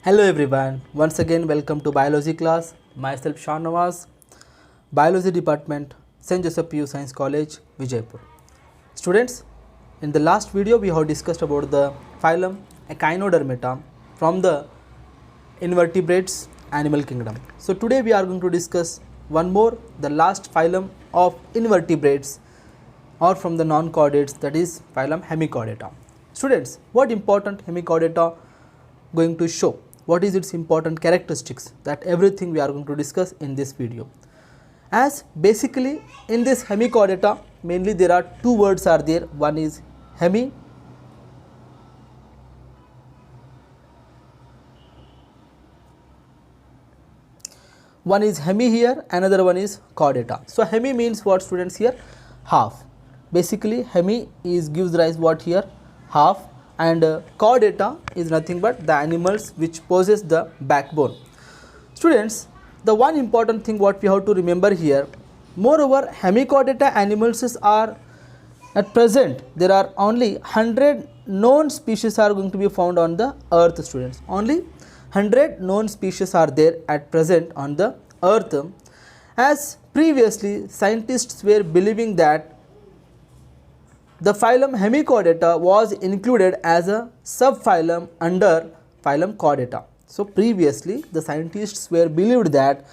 Hello everyone, once again welcome to biology class. Myself Shan Nawaz, biology department, St. Joseph PU Science College, Vijaypur. Students, in the last video we have discussed about the phylum Echinodermata from the invertebrates animal kingdom. So today we are going to discuss one more, the last phylum of invertebrates or from the non-chordates, that is phylum Hemichordata. Students, what important Hemichordata going to show? What is its important characteristics? That everything we are going to discuss in this video. As basically in this Hemichordata, mainly there are two words are there. One is hemi, one is hemi here, another one is chordata. So hemi means what, students? Here half. Basically hemi is gives rise what here, half, and chordata is nothing but the animals which possess the backbone. Students, the one important thing what we have to remember here, moreover hemichordata animals are at present there are only 100 known species are going to be found on the earth. Students, only 100 known species are there at present on the earth, as previously scientists were believing that the phylum Hemichordata was included as a subphylum under phylum Chordata. So previously the scientists were believed that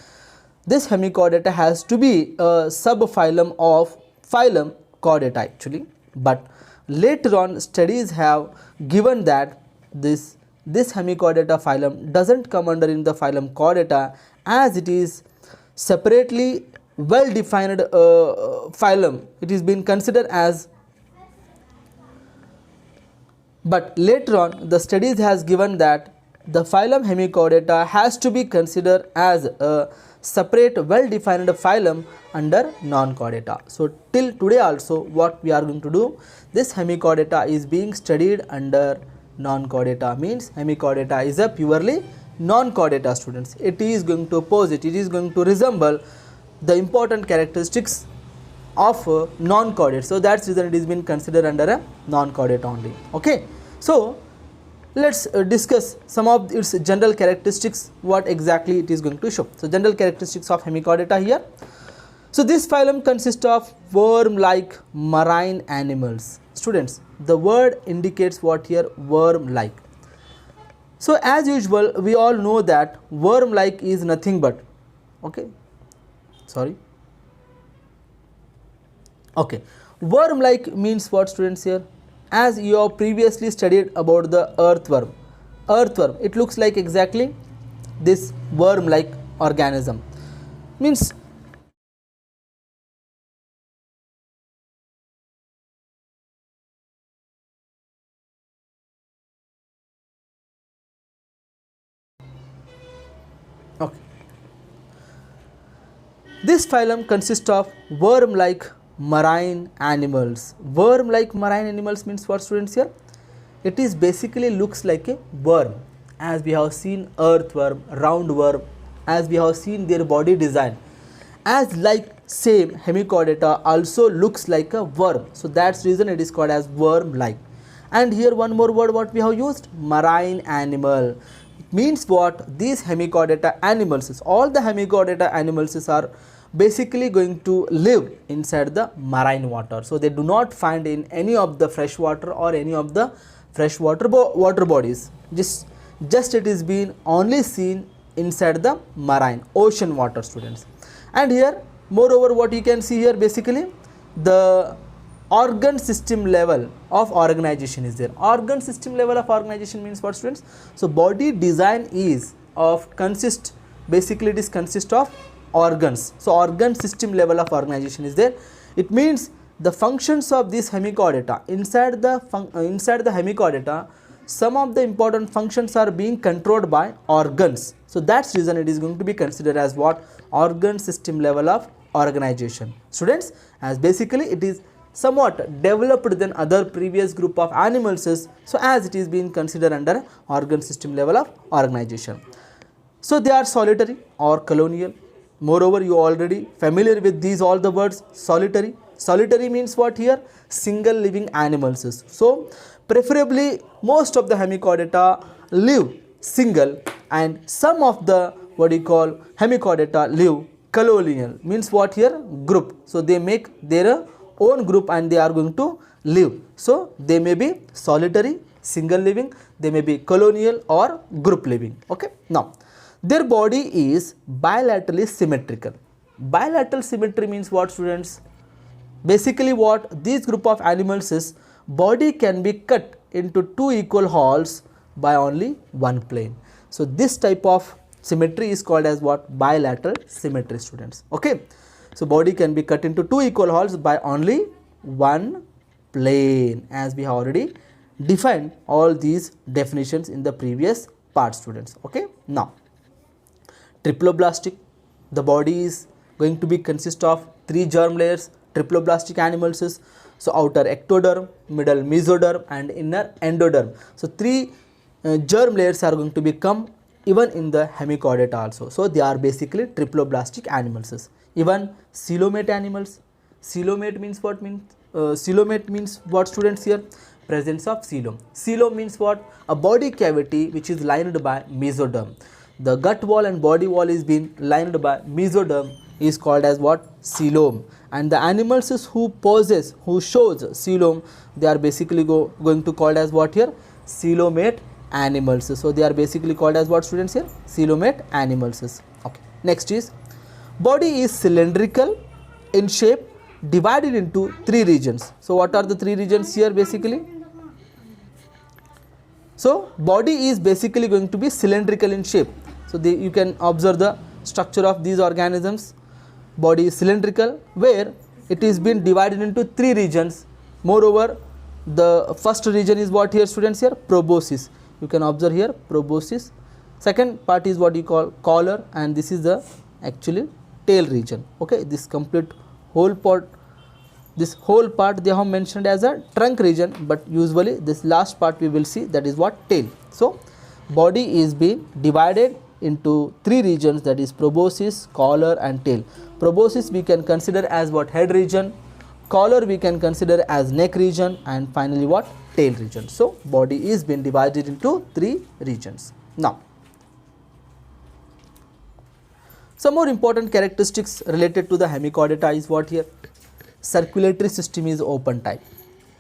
this Hemichordata has to be a subphylum of phylum Chordata actually, but later on studies have given that this Hemichordata phylum doesn't come under in the phylum Chordata, as it is separately well defined phylum. It is been considered as, but later on the studies has given that the phylum Hemichordata has to be considered as a separate well defined phylum under non-chordata. So till today also what we are going to do, this Hemichordata is being studied under non-chordata, means Hemichordata is a purely non-chordata. Students, it is going to it is going to resemble the important characteristics of non-chordate. So that's reason it is been considered under a non-chordate only. Okay, so let's discuss some of its general characteristics, what exactly it is going to show. So general characteristics of Hemichordata here. So this phylum consists of worm-like marine animals. Students, the word indicates what here, worm-like. So as usual we all know that worm-like is nothing but, worm-like means what, students? Here, as you have previously studied about the earthworm, it looks like exactly this worm-like organism, means this phylum consists of worm-like marine animals. Worm-like marine animals means what, students? Here, it is basically looks like a worm, as we have seen earthworm, roundworm, as we have seen their body design, as like same Hemichordata also looks like a worm. So that's reason it is called as worm-like. And here one more word what we have used, marine animal. It means what, these Hemichordata animals, all the Hemichordata animals are basically going to live inside the marine water. So they do not find in any of the fresh water or any of the freshwater water bodies. Just it is being only seen inside the marine ocean water, students. And here moreover what you can see here, basically the organ system level of organization is there. Organ system level of organization means what, students? So body design is of consist, basically it is consist of organs. So organ system level of organization is there. It means the functions of this Hemichordata, inside the Hemichordata, some of the important functions are being controlled by organs. So that's reason it is going to be considered as what, organ system level of organization. Students, as basically it is somewhat developed than other previous group of animals, so as it is being considered under organ system level of organization. So they are solitary or colonial. Moreover, you are already familiar with these all the words. Solitary means what here, single living animals. So preferably most of the Hemichordata live single, and some of the what you call hemichordata live colonial, means what here, group. So they make their own group and they are going to live. So they may be solitary, single living, they may be colonial or group living. Okay, now their body is bilaterally symmetrical. Bilateral symmetry means what, students? Basically what these group of animals is, body can be cut into two equal halves by only one plane. So this type of symmetry is called as what? Bilateral symmetry, students. Okay, so body can be cut into two equal halves by only one plane, as we have already defined all these definitions in the previous part, students. Okay, now triploblastic, the body is going to be consist of three germ layers. Triploblastic animals is, so outer ectoderm, middle mesoderm and inner endoderm. So three germ layers are going to become even in the hemichordata also. So they are basically triploblastic animals. Even coelomate animals. Coelomate means what? Coelomate means what, students? Here presence of coelom. Coelom means what? A body cavity which is lined by mesoderm. The gut wall and body wall is being lined by mesoderm is called as what? Coelom. And the animals who shows coelom, they are basically going to called as what here? Coelomate animals. So they are basically called as what, students? Here coelomate animals. Okay, next is body is cylindrical in shape, divided into three regions. So what are the three regions here basically? So body is basically going to be cylindrical in shape. So you can observe the structure of these organisms. Body is cylindrical, where it is been divided into three regions. Moreover, the first region is what here, students? Here proboscis. You can observe here proboscis. Second part is what you call collar, and this is the actually tail region. Okay, this complete whole part, this whole part they have mentioned as a trunk region, but usually this last part we will see, that is what? Tail. So body is being divided into three regions, that is proboscis, collar and tail. Proboscis we can consider as what? Head region. Collar we can consider as neck region, and finally what? Tail region. So body is being divided into three regions. Now some more important characteristics related to the hemichordata is what here? Circulatory system is open type.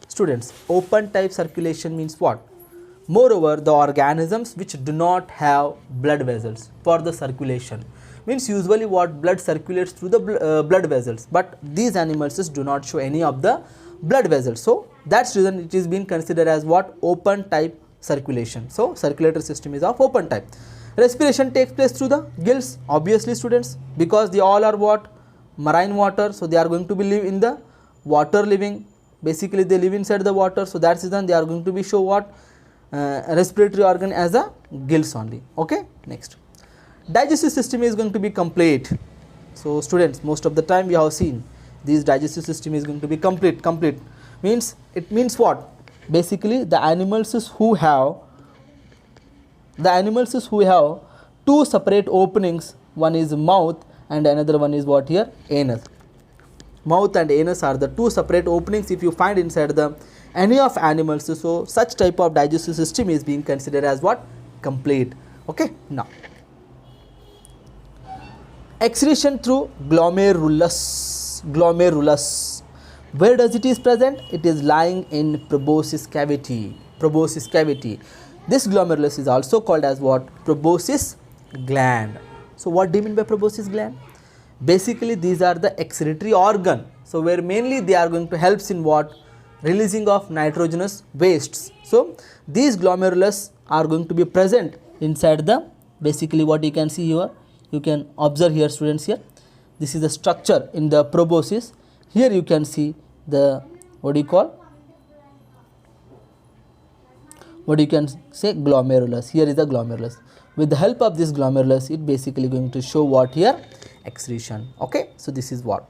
Students, open type circulation means what? Moreover, the organisms which do not have blood vessels for the circulation, means usually what? Blood circulates through the blood vessels, but these animals do not show any of the blood vessels. So that's reason it is being considered as what? Open type circulation. So circulatory system is of open type. Respiration takes place through the gills, obviously, students, because they all are what? Marine water. So they are going to be live in the water living. Basically they live inside the water. So that's reason they are going to be show what? Respiratory organ as a gills only. Okay, next, digestive system is going to be complete. So students, most of the time we have seen this digestive system is going to be complete. Means, it means what? Basically the animals who have two separate openings, one is mouth and another one is what here? Anus. Mouth and anus are the two separate openings if you find inside the any of animals. So such type of digestive system is being considered as what? Complete. Okay, now excretion through glomerulus. Where does it is present? It is lying in proboscis cavity. This glomerulus is also called as what? Proboscis gland. So what do you mean by proboscis gland? Basically these are the excretory organ. So where mainly they are going to help in what? Releasing of nitrogenous wastes. So these glomerulus are going to be present inside the, basically what you can see here, you can observe here, students. Here this is the structure in the proboscis. Here you can see the what you can say glomerulus. Here is the glomerulus. With the help of this glomerulus, it basically going to show what here? Excretion. Okay, so this is what.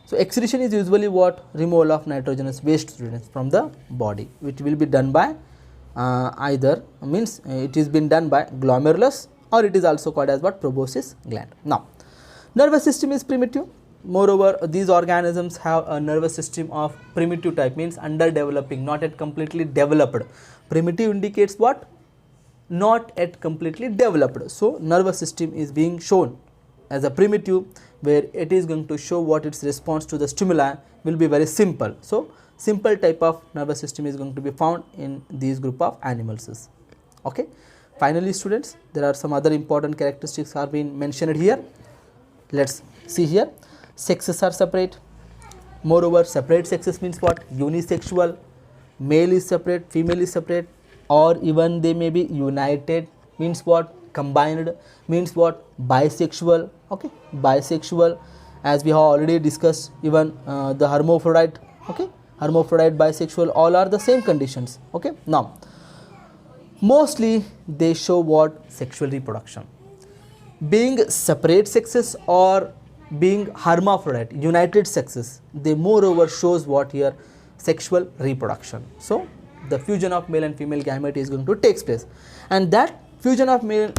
So excretion is usually what? Removal of nitrogenous waste, students, from the body, which will be done by either, means it is been done by glomerulus, or it is also called as what? Proboscis gland. Now nervous system is primitive. Moreover, these organisms have a nervous system of primitive type, means underdeveloping, not yet completely developed. Primitive indicates what? not yet completely developed. So nervous system is being shown as a primitive, where it is going to show what its response to the stimuli will be very simple. So simple type of nervous system is going to be found in these group of animals. Okay. Finally students, there are some other important characteristics are being mentioned here. Let's see here. Sexes are separate. Moreover, separate sexes means what? Unisexual. Male is separate, female is separate, or even they may be united, means what? Combined, means what? Bisexual. Okay, bisexual, as we have already discussed, even the hermaphrodite. Okay, hermaphrodite, bisexual, all are the same conditions. Okay, now mostly they show what? Sexual reproduction. Being separate sexes or being hermaphrodite, united sexes, they moreover shows what here? Sexual reproduction. So the fusion of male and female gamete is going to take place, and that fusion of male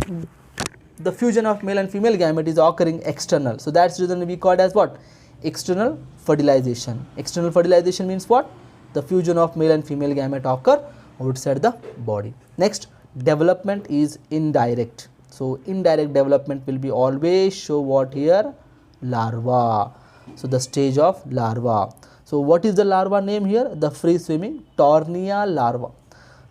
and female gamete is occurring external. So that's the reason we called as what? External fertilization. External fertilization means what? The fusion of male and female gamete occur outside the body. Next, development is indirect. So indirect development will be always show what here? Larva. So the stage of larva. So what is the larva name here? The free swimming Tornia larva.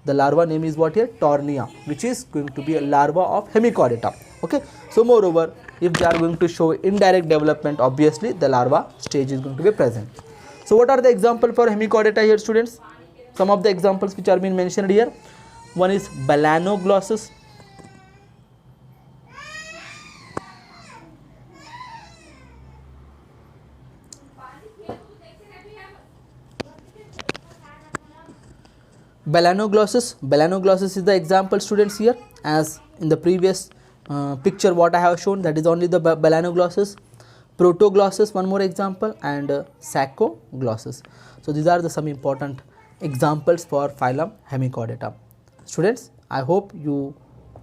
The larva name is what here? Tornia, which is going to be a larva of Hemichordata. Okay. So moreover, if they are going to show indirect development, obviously the larva stage is going to be present. So what are the examples for Hemichordata here students? Some of the examples which are being mentioned here. One is Balanoglossus. Balanoglossus is the example students here, as in the previous picture what I have shown, that is only the Balanoglossus. Protoglossus, one more example, and Saccoglossus. So these are the some important examples for phylum Hemichordata. Students, I hope you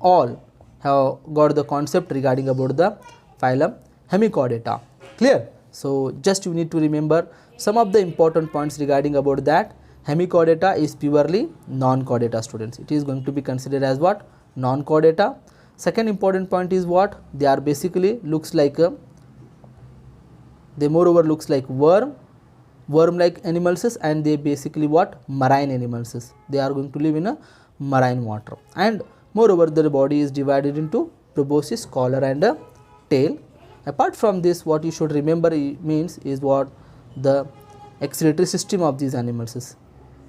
all have got the concept regarding about the phylum Hemichordata. Clear? So just you need to remember some of the important points regarding about that. Hemichordata is purely non-chordata students. It is going to be considered as what? Non-chordata. Second important point is what? They are basically looks like a, they moreover looks like worm like animals, and they basically what? Marine animals. They are going to live in a marine water, and moreover their body is divided into proboscis, collar and a tail. Apart from this, what you should remember means is what? The excretory system of these animals.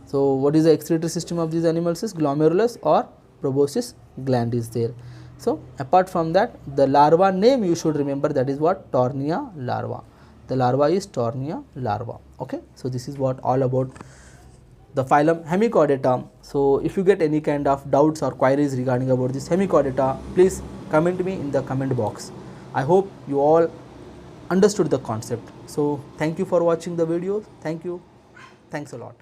So what is the excretory system of these animals? Glomerulus or proboscis gland is there. So apart from that, the larva name you should remember, that is what? Tornia larva. The larva is Tornia larva. Okay, so this is what all about the phylum Hemichordata. So if you get any kind of doubts or queries regarding about this Hemichordata, please comment me in the comment box. I hope you all understood the concept. So thank you for watching the video. Thank you. Thanks a lot.